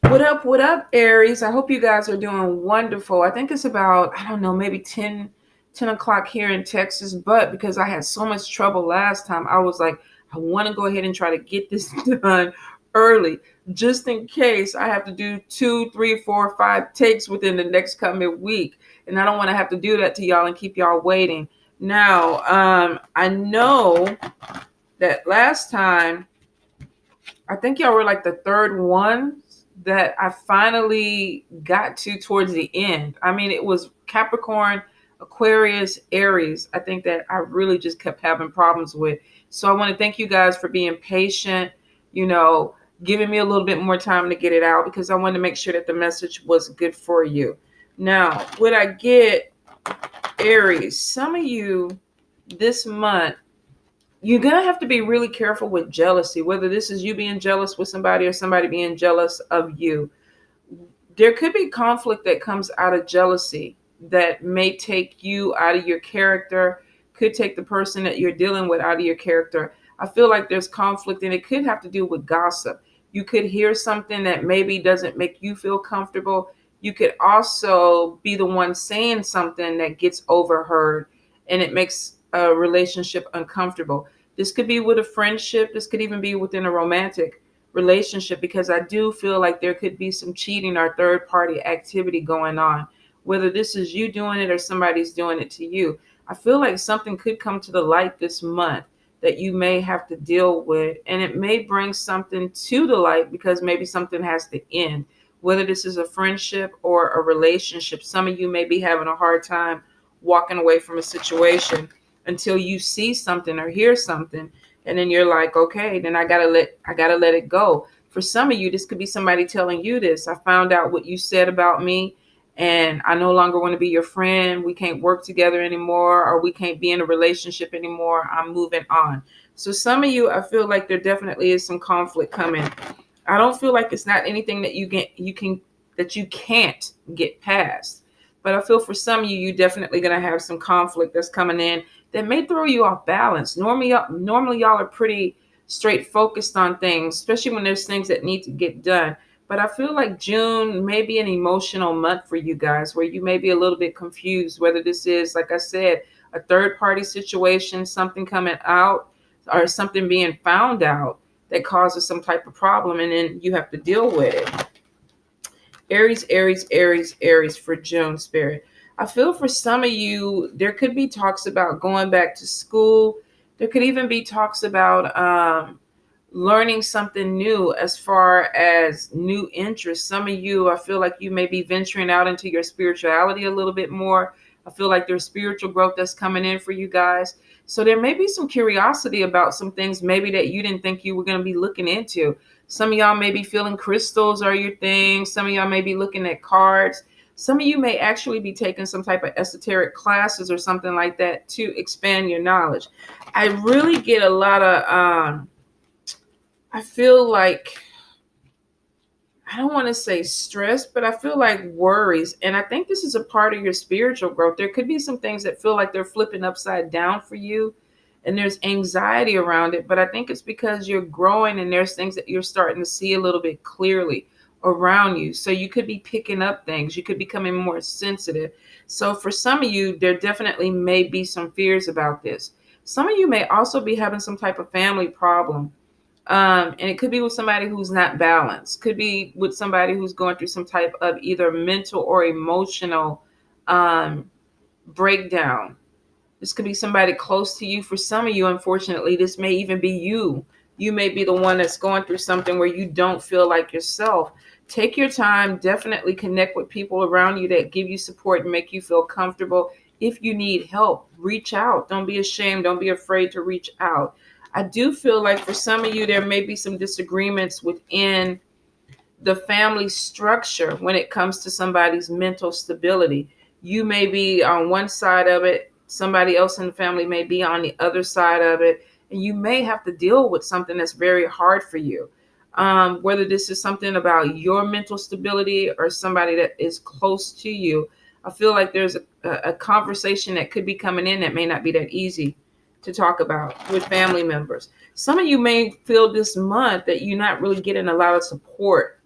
What up, Aries? I hope you guys are doing wonderful. I think it's about, I don't know, maybe 10 o'clock here in Texas. But because I had so much trouble last time, I was like, I want to go ahead and try to get this done early, just in case I have to do 2, 3, 4, 5 takes within the next coming week. And I don't want to have to do that to y'all and keep y'all waiting. Now, I know that last time, I think y'all were like the third one that I finally got to towards the end. I mean, it was Capricorn, Aquarius, Aries. I think that I really just kept having problems with. So I want to thank you guys for being patient, you know, giving me a little bit more time to get it out because I wanted to make sure that the message was good for you. Now, what I get, Aries, some of you this month, you're going to have to be really careful with jealousy, whether this is you being jealous with somebody or somebody being jealous of you. There could be conflict that comes out of jealousy that may take you out of your character, could take the person that you're dealing with out of your character. I feel like there's conflict and it could have to do with gossip. You could hear something that maybe doesn't make you feel comfortable. You could also be the one saying something that gets overheard and it makes a relationship uncomfortable. This could be with a friendship. This could even be within a romantic relationship because I do feel like there could be some cheating or third party activity going on, whether this is you doing it or somebody's doing it to you. I feel like something could come to the light this month that you may have to deal with, and it may bring something to the light because maybe something has to end, whether this is a friendship or a relationship. Some of you may be having a hard time walking away from a situation until you see something or hear something, and then you're like, okay, then I gotta let it go. For some of you, this could be somebody telling you this. I found out what you said about me, and I no longer want to be your friend. We can't work together anymore, or we can't be in a relationship anymore. I'm moving on. So some of you, I feel like there definitely is some conflict coming. I don't feel like it's not anything that you can't get past. But I feel for some of you, you definitely gonna have some conflict that's coming in that may throw you off balance. Normally y'all are pretty straight focused on things, especially when there's things that need to get done. But I feel like June may be an emotional month for you guys where you may be a little bit confused, whether this is, like I said, a third party situation, something coming out, or something being found out that causes some type of problem, and then you have to deal with it. Aries, Aries, Aries, Aries for June, Spirit. I feel for some of you, there could be talks about going back to school. There could even be talks about learning something new as far as new interests. Some of you, I feel like you may be venturing out into your spirituality a little bit more. I feel like there's spiritual growth that's coming in for you guys. So there may be some curiosity about some things maybe that you didn't think you were going to be looking into. Some of y'all may be feeling crystals are your thing. Some of y'all may be looking at cards. Some of you may actually be taking some type of esoteric classes or something like that to expand your knowledge. I really get a lot of, I feel like, I don't want to say stress, but I feel like worries. And I think this is a part of your spiritual growth. There could be some things that feel like they're flipping upside down for you, and there's anxiety around it. But I think it's because you're growing and there's things that you're starting to see a little bit clearly around you. So you could be picking up things, you could be becoming more sensitive. So for some of you, there definitely may be some fears about this. Some of you may also be having some type of family problem, and it could be with somebody who's not balanced, could be with somebody who's going through some type of either mental or emotional um, breakdown. This could be somebody close to you. For some of you, unfortunately, this may even be you. You may be the one that's going through something where you don't feel like yourself. Take your time, definitely connect with people around you that give you support and make you feel comfortable. If you need help, reach out. Don't be ashamed. Don't be afraid to reach out. I do feel like for some of you, there may be some disagreements within the family structure when it comes to somebody's mental stability. You may be on one side of it, somebody else in the family may be on the other side of it, and you may have to deal with something that's very hard for you. Whether this is something about your mental stability or somebody that is close to you, I feel like there's a conversation that could be coming in that may not be that easy to talk about with family members. Some of you may feel this month that you're not really getting a lot of support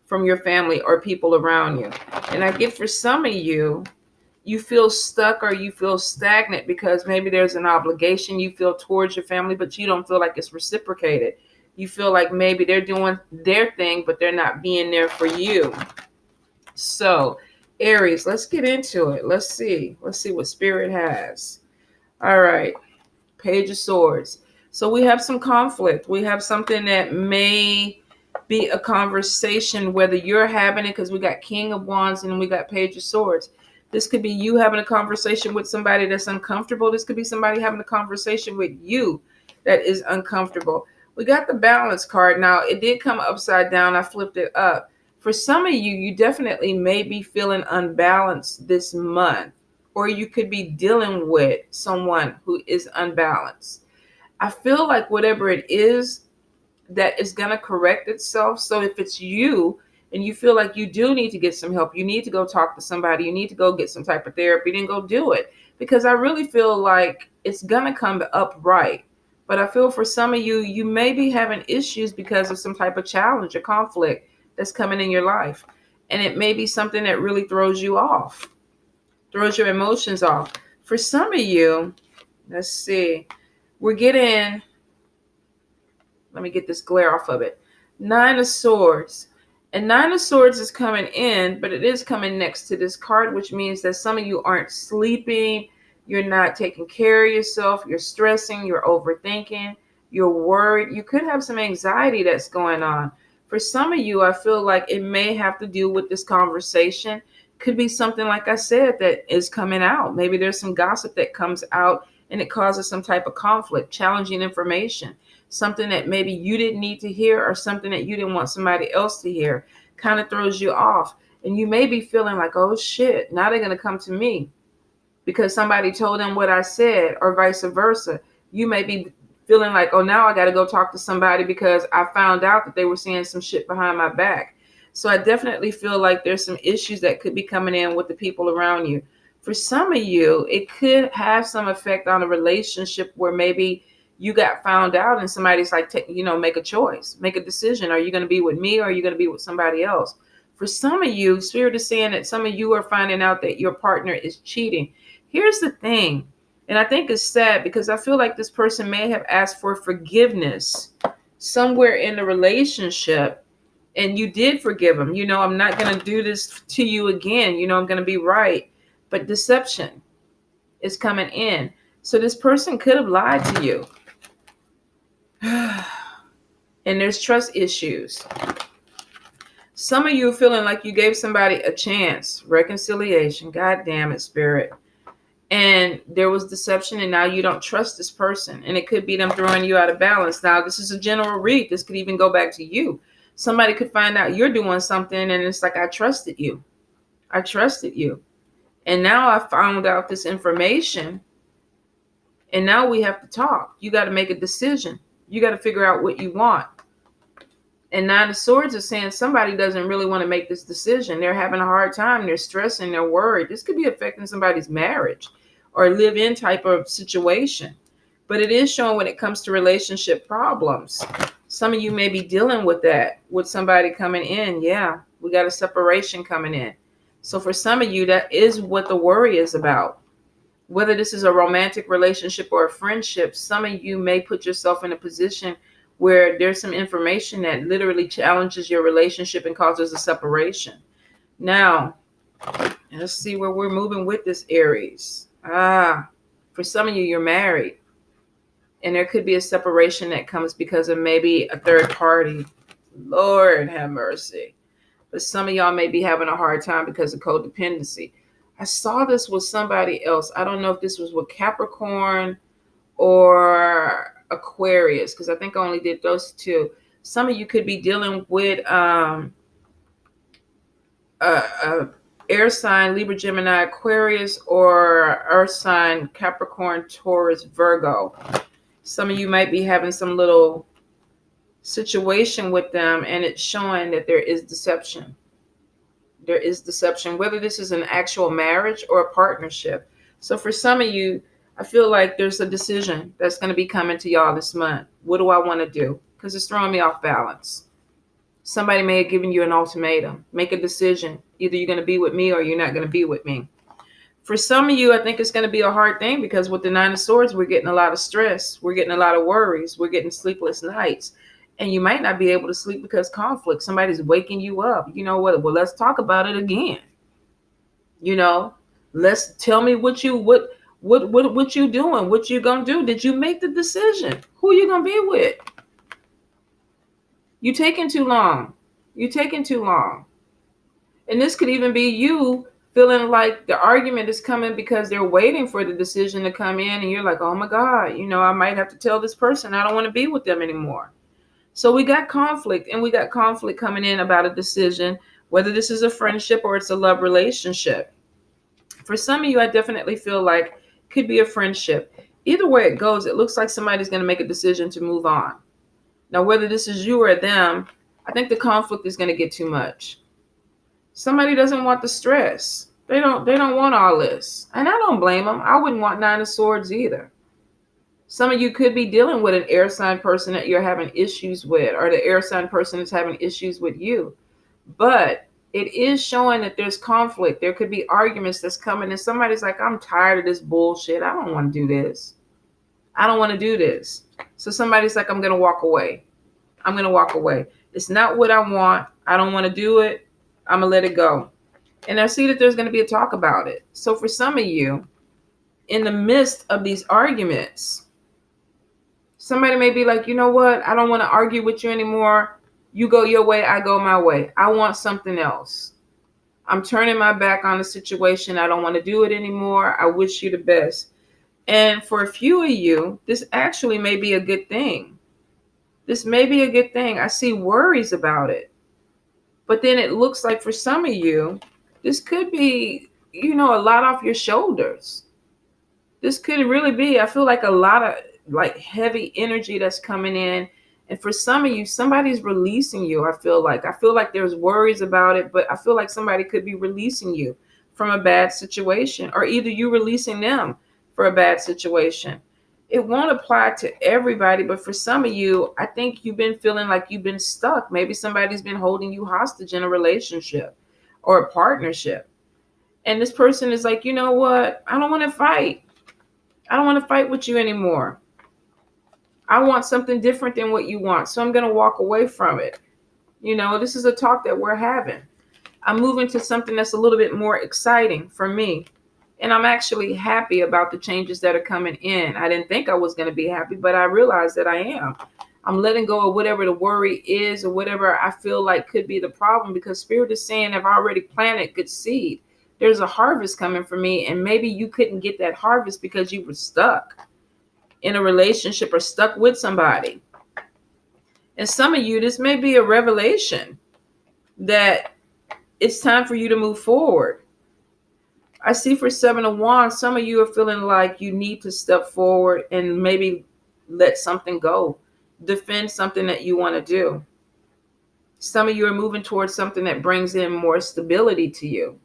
from your family or people around you. And I get for some of you, you feel stuck or you feel stagnant because maybe there's an obligation you feel towards your family, but you don't feel like it's reciprocated. You feel like maybe they're doing their thing, but they're not being there for you. So, Aries, let's get into it. Let's see. Let's see what Spirit has. All right. Page of Swords. So we have some conflict. We have something that may be a conversation, whether you're having it, because we got King of Wands and we got Page of Swords. This could be you having a conversation with somebody that's uncomfortable. This could be somebody having a conversation with you that is uncomfortable. We got the Balance card. Now, it did come upside down. I flipped it up. For some of you, you definitely may be feeling unbalanced this month, or you could be dealing with someone who is unbalanced. I feel like whatever it is, that is going to correct itself. So if it's you and you feel like you do need to get some help, you need to go talk to somebody, you need to go get some type of therapy, then go do it. Because I really feel like it's going to come up right. But I feel for some of you, you may be having issues because of some type of challenge or conflict that's coming in your life. And it may be something that really throws you off, throws your emotions off. For some of you, let's see, we're getting, let me get this glare off of it. 9 of Swords. And 9 of Swords is coming in, but it is coming next to this card, which means that some of you aren't sleeping. You're not taking care of yourself. You're stressing. You're overthinking. You're worried. You could have some anxiety that's going on. For some of you, I feel like it may have to do with this conversation. Could be something, like I said, that is coming out. Maybe there's some gossip that comes out and it causes some type of conflict, challenging information, something that maybe you didn't need to hear or something that you didn't want somebody else to hear, kind of throws you off. And you may be feeling like, oh shit, now they're going to come to me because somebody told them what I said, or vice versa. You may be feeling like, oh, now I got to go talk to somebody because I found out that they were saying some shit behind my back. So I definitely feel like there's some issues that could be coming in with the people around you. For some of you, it could have some effect on a relationship where maybe you got found out and somebody's like, make a choice, make a decision. Are you going to be with me or are you going to be with somebody else? For some of you, Spirit is saying that some of you are finding out that your partner is cheating. Here's the thing, and I think it's sad because I feel like this person may have asked for forgiveness somewhere in the relationship and you did forgive them. I'm not going to do this to you again. I'm going to be right. But deception is coming in. So this person could have lied to you. And there's trust issues. Some of you are feeling like you gave somebody a chance, reconciliation. God damn it, Spirit. And there was deception and now you don't trust this person. And it could be them throwing you out of balance. Now, this is a general read. This could even go back to you. Somebody could find out you're doing something and it's like, I trusted you. I trusted you. And now I found out this information. And now we have to talk. You got to make a decision. You got to figure out what you want. And 9 of Swords is saying somebody doesn't really want to make this decision. They're having a hard time. They're stressing. They're worried. This could be affecting somebody's marriage or live-in type of situation. But it is showing when it comes to relationship problems. Some of you may be dealing with that, with somebody coming in. Yeah, we got a separation coming in. So for some of you, that is what the worry is about. Whether this is a romantic relationship or a friendship, some of you may put yourself in a position where there's some information that literally challenges your relationship and causes a separation. Now, let's see where we're moving with this, Aries. For some of you, you're married. And there could be a separation that comes because of maybe a third party. Lord have mercy. But some of y'all may be having a hard time because of codependency. I saw this with somebody else. I don't know if this was with Capricorn or Aquarius, because I think I only did those two. Some of you could be dealing with air sign, Libra, Gemini, Aquarius, or earth sign, Capricorn, Taurus, Virgo. Some of you might be having some little situation with them, and it's showing that there is deception. There is deception, whether this is an actual marriage or a partnership. So for some of you, I feel like there's a decision that's going to be coming to y'all this month. What do I want to do? Because it's throwing me off balance. Somebody may have given you an ultimatum. Make a decision. Either you're going to be with me or you're not going to be with me. For some of you, I think it's going to be a hard thing because with the Nine of Swords, we're getting a lot of stress. We're getting a lot of worries. We're getting sleepless nights. And you might not be able to sleep because conflict. Somebody's waking you up. You know what? Well, let's talk about it again. You know, let's tell me what you doing? What you gonna do? Did you make the decision? Who you gonna be with? You taking too long. You taking too long. And this could even be you feeling like the argument is coming because they're waiting for the decision to come in, and you're like, oh my God, I might have to tell this person I don't want to be with them anymore. So we got conflict, and we got conflict coming in about a decision, whether this is a friendship or it's a love relationship. For some of you, I definitely feel like it could be a friendship. Either way it goes, it looks like somebody's going to make a decision to move on. Now, whether this is you or them, I think the conflict is going to get too much. Somebody doesn't want the stress. They don't want all this. And I don't blame them. I wouldn't want Nine of Swords either. Some of you could be dealing with an air sign person that you're having issues with, or the air sign person is having issues with you. But it is showing that there's conflict. There could be arguments that's coming, and somebody's like, I'm tired of this bullshit. I don't want to do this. I don't want to do this. So somebody's like, I'm going to walk away. I'm going to walk away. It's not what I want. I don't want to do it. I'm going to let it go. And I see that there's going to be a talk about it. So for some of you, in the midst of these arguments, somebody may be like, you know what? I don't want to argue with you anymore. You go your way, I go my way. I want something else. I'm turning my back on the situation. I don't want to do it anymore. I wish you the best. And for a few of you, this actually may be a good thing. This may be a good thing. I see worries about it. But then it looks like for some of you, this could be, a lot off your shoulders. This could really be, I feel like a lot of heavy energy that's coming in. And for some of you, somebody's releasing you. I feel like there's worries about it, but I feel like somebody could be releasing you from a bad situation, or either you releasing them for a bad situation. It won't apply to everybody, but for some of you, I think you've been feeling like you've been stuck. Maybe somebody's been holding you hostage in a relationship or a partnership. And this person is like, you know what? I don't want to fight. I don't want to fight with you anymore. I want something different than what you want. So I'm going to walk away from it. This is a talk that we're having. I'm moving to something that's a little bit more exciting for me. And I'm actually happy about the changes that are coming in. I didn't think I was going to be happy, but I realized that I am. I'm letting go of whatever the worry is or whatever I feel like could be the problem, because Spirit is saying I've already planted good seed. There's a harvest coming for me, and maybe you couldn't get that harvest because you were stuck in a relationship or stuck with somebody. And some of you, this may be a revelation that it's time for you to move forward. I see for Seven of Wands, some of you are feeling like you need to step forward and maybe let something go. Defend something that you want to do. Some of you are moving towards something that brings in more stability to you.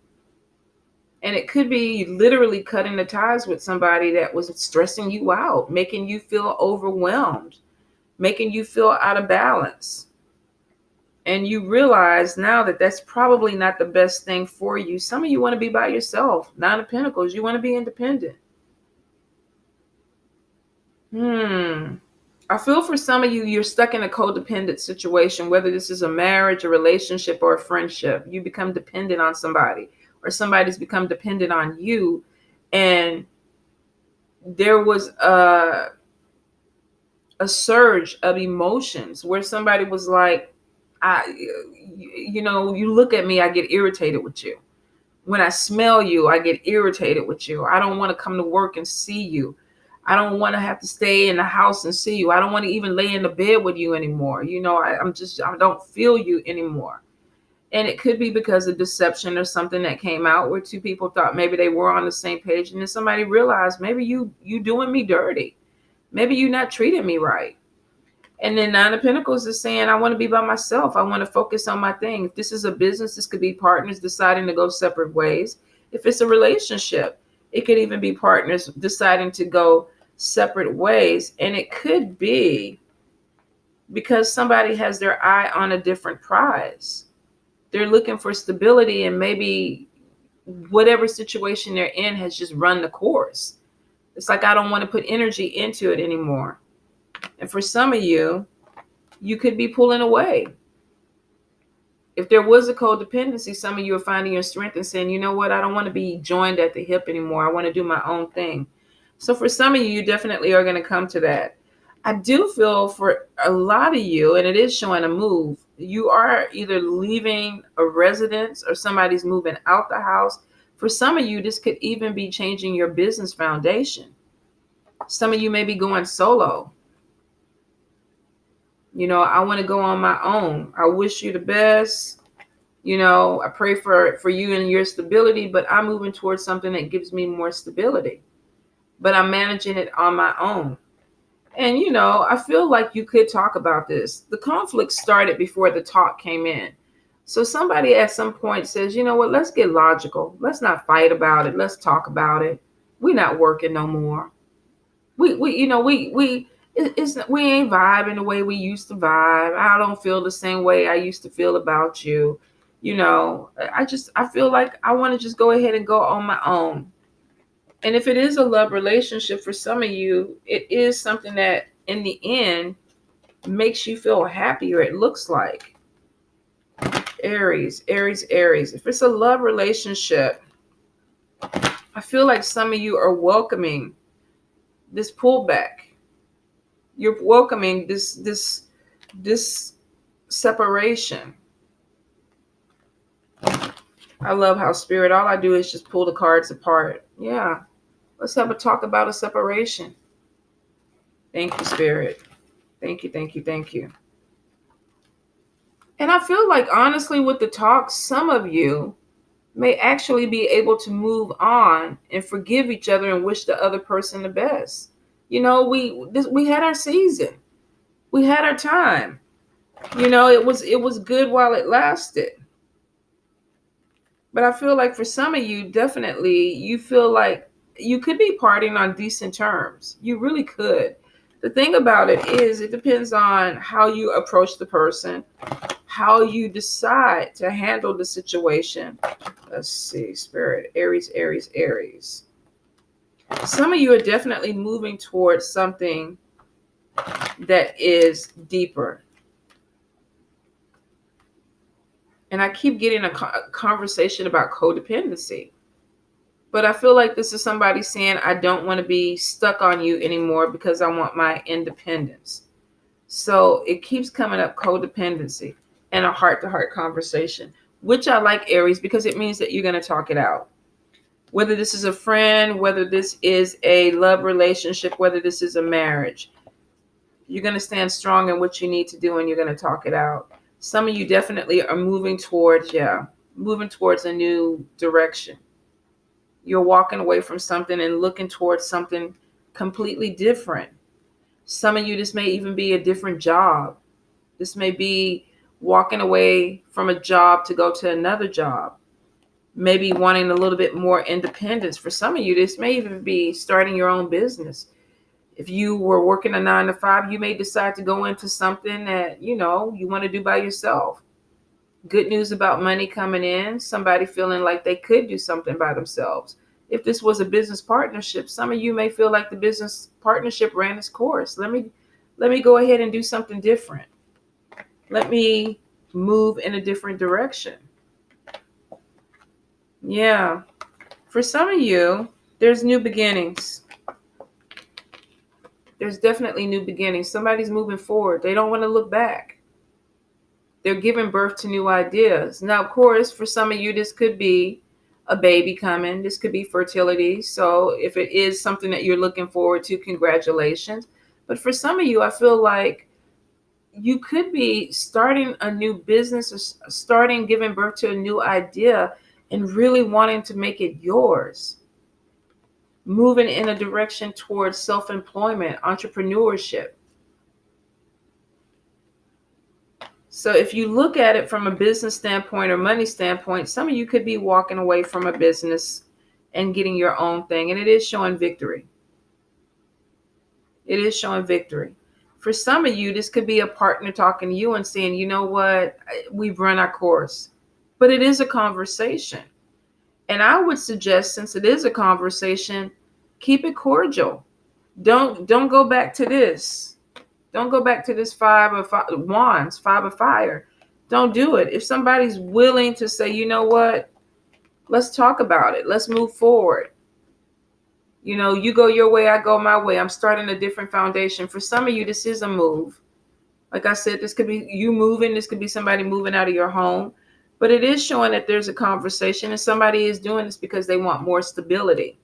And it could be literally cutting the ties with somebody that was stressing you out, making you feel overwhelmed, making you feel out of balance. And you realize now that that's probably not the best thing for you. Some of you want to be by yourself. Nine of Pentacles, you want to be independent. I feel for some of you, you're stuck in a codependent situation, whether this is a marriage, a relationship, or a friendship. You become dependent on somebody, or somebody's become dependent on you. And there was a surge of emotions where somebody was like, you look at me, I get irritated with you. When I smell you, I get irritated with you. I don't want to come to work and see you. I don't want to have to stay in the house and see you. I don't want to even lay in the bed with you anymore. I don't feel you anymore. And it could be because of deception or something that came out where two people thought maybe they were on the same page. And then somebody realized maybe you doing me dirty. Maybe you not treating me right. And then Nine of Pentacles is saying, I want to be by myself. I want to focus on my thing. If this is a business, this could be partners deciding to go separate ways. If it's a relationship, it could even be partners deciding to go separate ways. And it could be because somebody has their eye on a different prize. They're looking for stability, and maybe whatever situation they're in has just run the course. It's like, I don't want to put energy into it anymore. And for some of you, you could be pulling away. If there was a codependency, some of you are finding your strength and saying, you know what, I don't want to be joined at the hip anymore. I want to do my own thing. So for some of you, you definitely are going to come to that. I do feel for a lot of you, and it is showing a move, you are either leaving a residence or somebody's moving out the house. For some of you, this could even be changing your business foundation. Some of you may be going solo. You know, I want to go on my own. I wish you the best. You know, I pray for you and your stability, but I'm moving towards something that gives me more stability. But I'm managing it on my own. And, you know, I feel like you could talk about this. The conflict started before the talk came in. So somebody at some point says, you know what, let's get logical. Let's not fight about it. Let's talk about it. We're not working no more. We ain't vibing the way we used to vibe. I don't feel the same way I used to feel about you. You know, I feel like I want to just go ahead and go on my own. And if it is a love relationship for some of you, it is something that in the end makes you feel happier, it looks like. Aries. If it's a love relationship, I feel like some of you are welcoming this pullback. You're welcoming this separation. I love how Spirit, all I do is just pull the cards apart. Yeah. Let's have a talk about a separation. Thank you, Spirit. Thank you. And I feel like, honestly, with the talk, some of you may actually be able to move on and forgive each other and wish the other person the best. You know, we had our season. We had our time. You know, it was good while it lasted. But I feel like for some of you, definitely, you feel like you could be partying on decent terms. You really could. The thing about it is, it depends on how you approach the person, how you decide to handle the situation. Let's see, Spirit, Aries. Some of you are definitely moving towards something that is deeper. And I keep getting a conversation about codependency. But I feel like this is somebody saying, I don't want to be stuck on you anymore because I want my independence. So it keeps coming up, codependency and a heart-to-heart conversation, which I like, Aries, because it means that you're going to talk it out. Whether this is a friend, whether this is a love relationship, whether this is a marriage, you're going to stand strong in what you need to do and you're going to talk it out. Some of you definitely are moving towards a new direction. You're walking away from something and looking towards something completely different. Some of you, this may even be a different job. This may be walking away from a job to go to another job. Maybe wanting a little bit more independence. For some of you, this may even be starting your own business. If you were working a 9-to-5, you may decide to go into something that, you know, you want to do by yourself. Good news about money coming in, somebody feeling like they could do something by themselves. If this was a business partnership, some of you may feel like the business partnership ran its course. Let me go ahead and do something different. Let me move in a different direction. Yeah. For some of you, there's new beginnings. There's definitely new beginnings. Somebody's moving forward. They don't want to look back. They're giving birth to new ideas. Now, of course, for some of you, this could be a baby coming. This could be fertility. So if it is something that you're looking forward to, congratulations. But for some of you, I feel like you could be starting a new business or giving birth to a new idea and really wanting to make it yours. Moving in a direction towards self-employment, entrepreneurship. So if you look at it from a business standpoint or money standpoint, some of you could be walking away from a business and getting your own thing. And it is showing victory. It is showing victory. For some of you, this could be a partner talking to you and saying, you know what, we've run our course. But it is a conversation. And I would suggest, since it is a conversation, keep it cordial. Don't go back to this. Don't go back to this five of wands, five of fire. Don't do it. If somebody's willing to say, you know what, let's talk about it. Let's move forward. You know, you go your way, I go my way. I'm starting a different foundation. For some of you, this is a move. Like I said, this could be you moving. This could be somebody moving out of your home. But it is showing that there's a conversation, and somebody is doing this because they want more stability.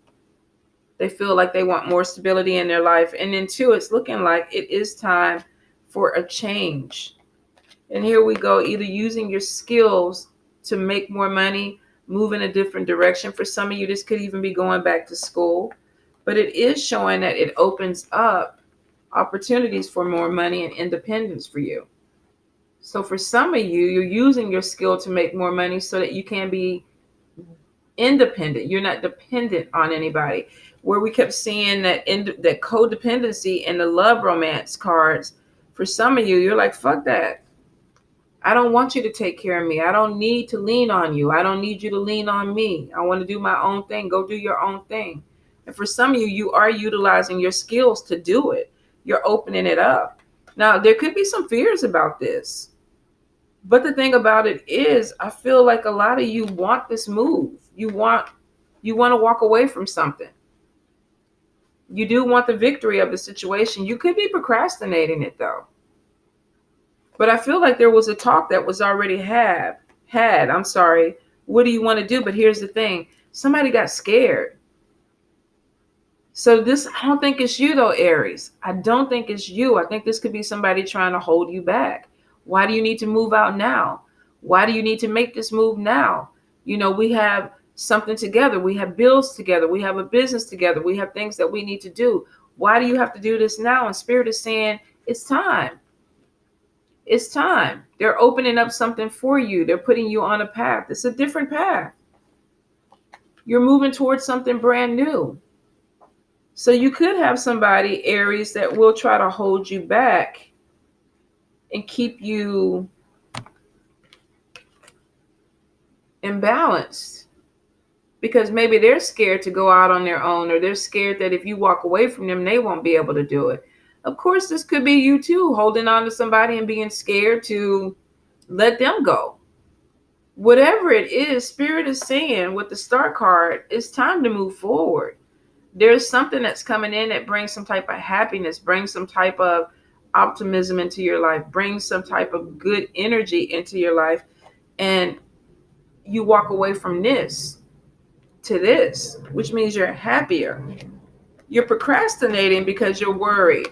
They feel like they want more stability in their life. And then two, it's looking like it is time for a change. And here we go, either using your skills to make more money, move in a different direction. For some of you, this could even be going back to school. But it is showing that it opens up opportunities for more money and independence for you. So for some of you, you're using your skill to make more money so that you can be independent. You're not dependent on anybody. Where we kept seeing that that codependency in the love romance cards, for some of you, you're like, fuck that. I don't want you to take care of me. I don't need to lean on you. I don't need you to lean on me. I want to do my own thing. Go do your own thing. And for some of you, you are utilizing your skills to do it. You're opening it up. Now, there could be some fears about this. But the thing about it is, I feel like a lot of you want this move. You want to walk away from something. You do want the victory of the situation. You could be procrastinating it though. But I feel like there was a talk that was already had. I'm sorry. What do you want to do? But here's the thing. Somebody got scared. So this, I don't think it's you though, Aries. I don't think it's you. I think this could be somebody trying to hold you back. Why do you need to move out now? Why do you need to make this move now? You know, we have something together. We have bills together. We have a business together. We have things that we need to do. Why do you have to do this now? And Spirit is saying, it's time. It's time. They're opening up something for you. They're putting you on a path. It's a different path. You're moving towards something brand new. So you could have somebody, Aries, that will try to hold you back and keep you imbalanced. Because maybe they're scared to go out on their own, or they're scared that if you walk away from them, they won't be able to do it. Of course, this could be you too, holding on to somebody and being scared to let them go. Whatever it is, Spirit is saying with the Star card, it's time to move forward. There's something that's coming in that brings some type of happiness, brings some type of optimism into your life, brings some type of good energy into your life. And you walk away from this to this, which means you're happier. You're procrastinating because you're worried.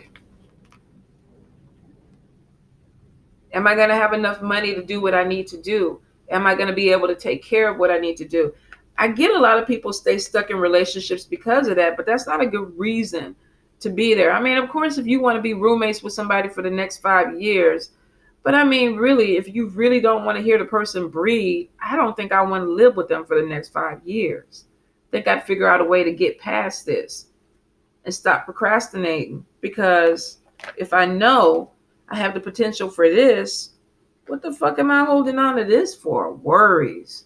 Am I going to have enough money to do what I need to do? Am I going to be able to take care of what I need to do? I get a lot of people stay stuck in relationships because of that, but that's not a good reason to be there. I mean, of course, if you want to be roommates with somebody for the next 5 years, but I mean, really, if you really don't want to hear the person breathe, I don't think I want to live with them for the next 5 years. I think I'd figure out a way to get past this and stop procrastinating, because if I know I have the potential for this, what the fuck am I holding on to this for? Worries.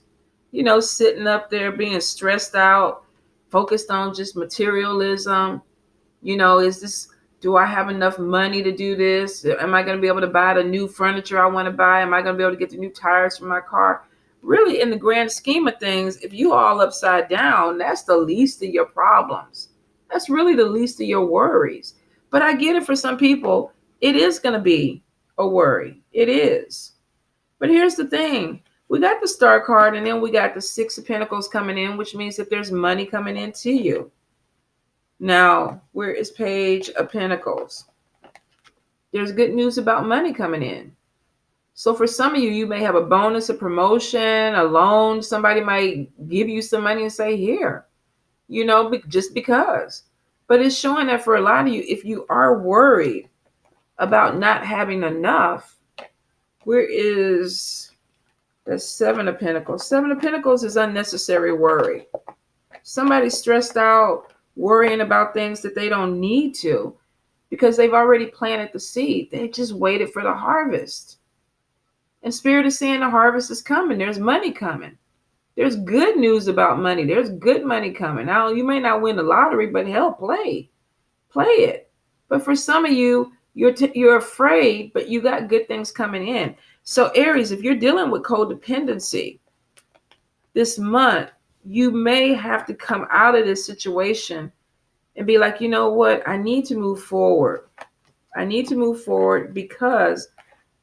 You know, sitting up there being stressed out, focused on just materialism. You know, do I have enough money to do this? Am I going to be able to buy the new furniture I want to buy? Am I going to be able to get the new tires for my car? Really, in the grand scheme of things, if you all upside down, that's the least of your problems. That's really the least of your worries. But I get it, for some people, it is going to be a worry. It is. But here's the thing. We got the Star card, and then we got the Six of Pentacles coming in, which means that there's money coming into you. Now, where is Page of Pentacles? There's good news about money coming in. So for some of you, you may have a bonus, a promotion, a loan. Somebody might give you some money and say, here, you know, just because. But it's showing that for a lot of you, if you are worried about not having enough, where is the Seven of Pentacles? Seven of Pentacles is unnecessary worry. Somebody's stressed out, worrying about things that they don't need to. because they've already planted the seed. They just waited for the harvest. And Spirit is saying the harvest is coming. There's money coming. There's good news about money. There's good money coming. Now, you may not win the lottery, but hell, play it. But for some of you, you're afraid, but you got good things coming in. So Aries, if you're dealing with codependency this month, you may have to come out of this situation and be like, you know what? I need to move forward. I need to move forward because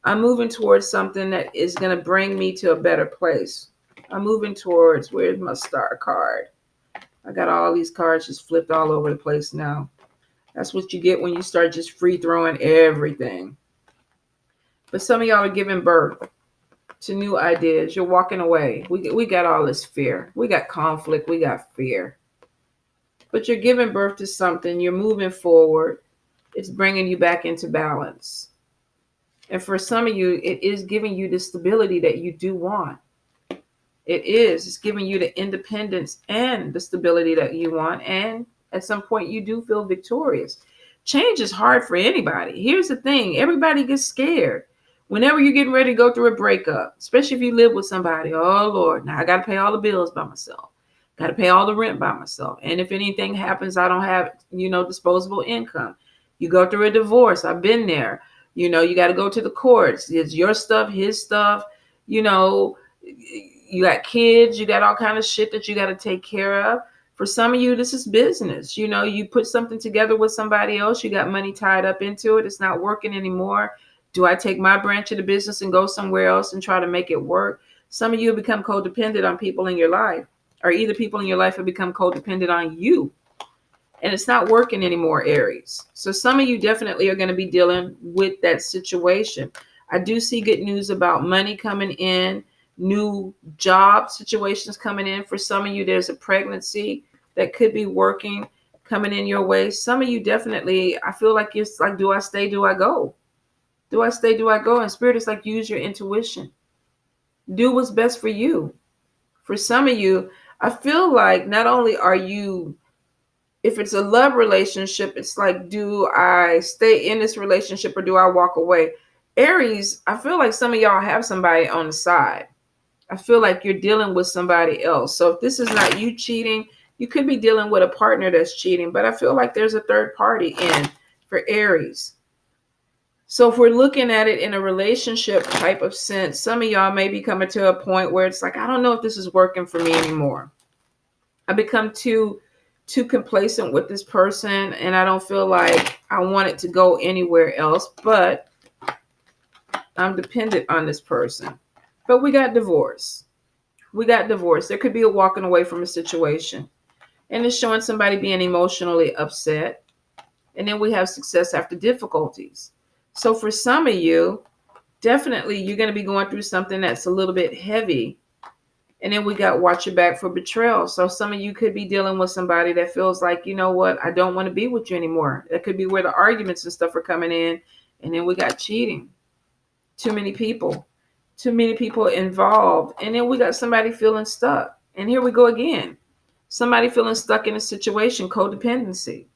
I'm moving towards something that is going to bring me to a better place. I'm moving towards, where's my star card? I got all these cards just flipped all over the place now. That's what you get when you start just free throwing everything. But some of y'all are giving birth to new ideas. You're walking away. We got all this fear. We got conflict. We got fear. But you're giving birth to something. You're moving forward. It's bringing you back into balance. And for some of you, it is giving you the stability that you do want. It is. It's giving you the independence and the stability that you want. And at some point, you do feel victorious. Change is hard for anybody. Here's the thing. Everybody gets scared. Whenever you're getting ready to go through a breakup, especially if you live with somebody, oh, Lord, now I got to pay all the bills by myself. Got to pay all the rent by myself. And if anything happens, I don't have, disposable income. You go through a divorce. I've been there. You got to go to the courts. It's your stuff, his stuff. You got kids. You got all kind of shit that you got to take care of. For some of you, this is business. You put something together with somebody else. You got money tied up into it. It's not working anymore. Do I take my branch of the business and go somewhere else and try to make it work? Some of you have become codependent on people in your life, or either people in your life have become codependent on you. And it's not working anymore, Aries. So some of you definitely are going to be dealing with that situation. I do see good news about money coming in, new job situations coming in. For some of you, there's a pregnancy that could be working, coming in your way. Some of you definitely, I feel like it's like, do I stay? Do I go? Do I stay? Do I go? And Spirit is like, use your intuition. Do what's best for you. For some of you, I feel like not only are you, if it's a love relationship, it's like, do I stay in this relationship or do I walk away? Aries, I feel like some of y'all have somebody on the side. I feel like you're dealing with somebody else. So if this is not you cheating, you could be dealing with a partner that's cheating. But I feel like there's a third party in for Aries. So if we're looking at it in a relationship type of sense, some of y'all may be coming to a point where it's like, I don't know if this is working for me anymore. I become too complacent with this person and I don't feel like I want it to go anywhere else, but I'm dependent on this person. But we got divorce. There could be a walking away from a situation. And it's showing somebody being emotionally upset. And then we have success after difficulties. So for some of you, definitely you're going to be going through something that's a little bit heavy. And then we got watch your back for betrayal. So some of you could be dealing with somebody that feels like, you know what, I don't want to be with you anymore. That could be where the arguments and stuff are coming in. And then we got cheating. Too many people involved. And then we got somebody feeling stuck. And here we go again. Somebody feeling stuck in a situation, codependency.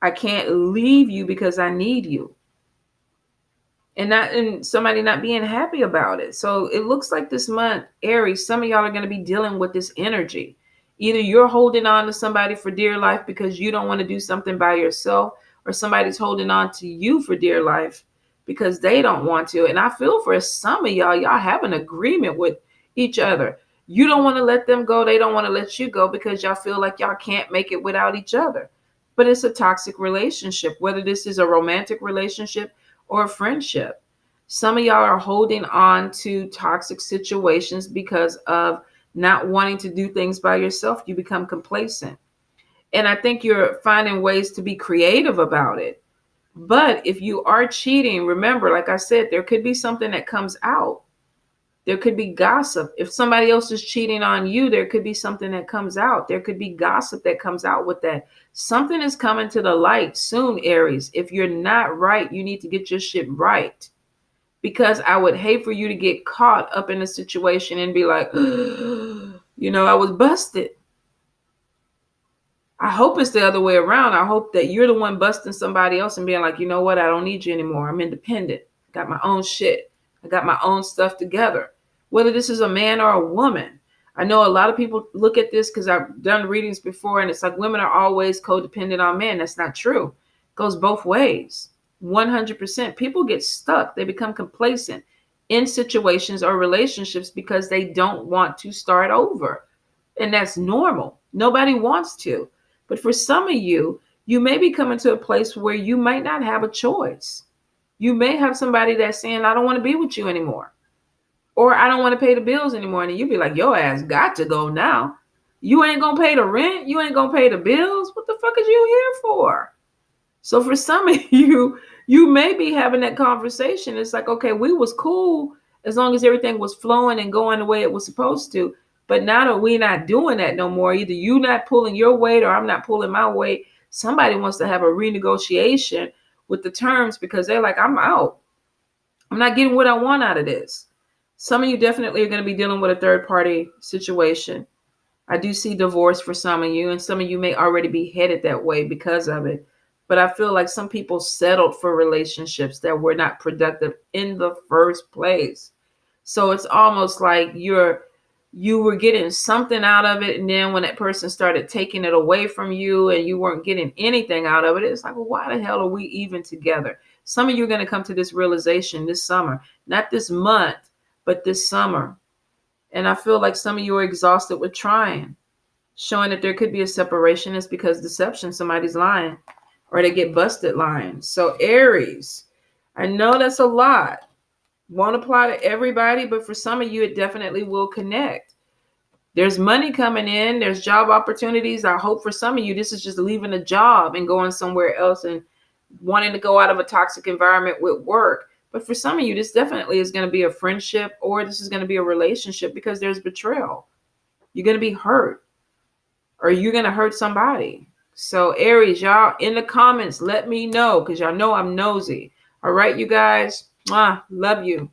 I can't leave you because I need you. And somebody not being happy about it. So it looks like this month, Aries, some of y'all are going to be dealing with this energy. Either you're holding on to somebody for dear life because you don't want to do something by yourself, or somebody's holding on to you for dear life because they don't want to. And I feel for some of y'all have an agreement with each other. You don't want to let them go. They don't want to let you go because y'all feel like y'all can't make it without each other. But it's a toxic relationship, whether this is a romantic relationship or a friendship. Some of y'all are holding on to toxic situations because of not wanting to do things by yourself. You become complacent. And I think you're finding ways to be creative about it. But if you are cheating, remember, like I said, there could be something that comes out. There could be gossip. If somebody else is cheating on you, there could be something that comes out. There could be gossip that comes out with that. Something is coming to the light soon, Aries. If you're not right, you need to get your shit right. Because I would hate for you to get caught up in a situation and be like, I was busted. I hope it's the other way around. I hope that you're the one busting somebody else and being like, you know what? I don't need you anymore. I'm independent. I got my own shit. I got my own stuff together. Whether this is a man or a woman. I know a lot of people look at this because I've done readings before and it's like women are always codependent on men. That's not true. It goes both ways. 100%. People get stuck. They become complacent in situations or relationships because they don't want to start over. And that's normal. Nobody wants to. But for some of you, you may be coming to a place where you might not have a choice. You may have somebody that's saying, I don't want to be with you anymore. Or I don't want to pay the bills anymore. And you'd be like, your ass got to go now. You ain't going to pay the rent. You ain't going to pay the bills. What the fuck is you here for? So for some of you, you may be having that conversation. It's like, okay, we was cool as long as everything was flowing and going the way it was supposed to. But now that we're not doing that no more, either you not pulling your weight or I'm not pulling my weight, somebody wants to have a renegotiation with the terms because they're like, I'm out. I'm not getting what I want out of this. Some of you definitely are going to be dealing with a third party situation. I do see divorce for some of you, and some of you may already be headed that way because of it. But I feel like some people settled for relationships that were not productive in the first place. So it's almost like you were getting something out of it, and then when that person started taking it away from you and you weren't getting anything out of it, it's like, well, why the hell are we even together? Some of you are going to come to this realization this summer, not this month, but this summer. And I feel like some of you are exhausted with trying, showing that there could be a separation. It's because deception, somebody's lying, or they get busted lying. So Aries, I know that's a lot. Won't apply to everybody, but for some of you, it definitely will connect. There's money coming in. There's job opportunities. I hope for some of you, this is just leaving a job and going somewhere else and wanting to go out of a toxic environment with work. But for some of you, this definitely is going to be a friendship or this is going to be a relationship because there's betrayal. You're going to be hurt or you're going to hurt somebody. So Aries, y'all in the comments, let me know because y'all know I'm nosy. All right, you guys. Love you.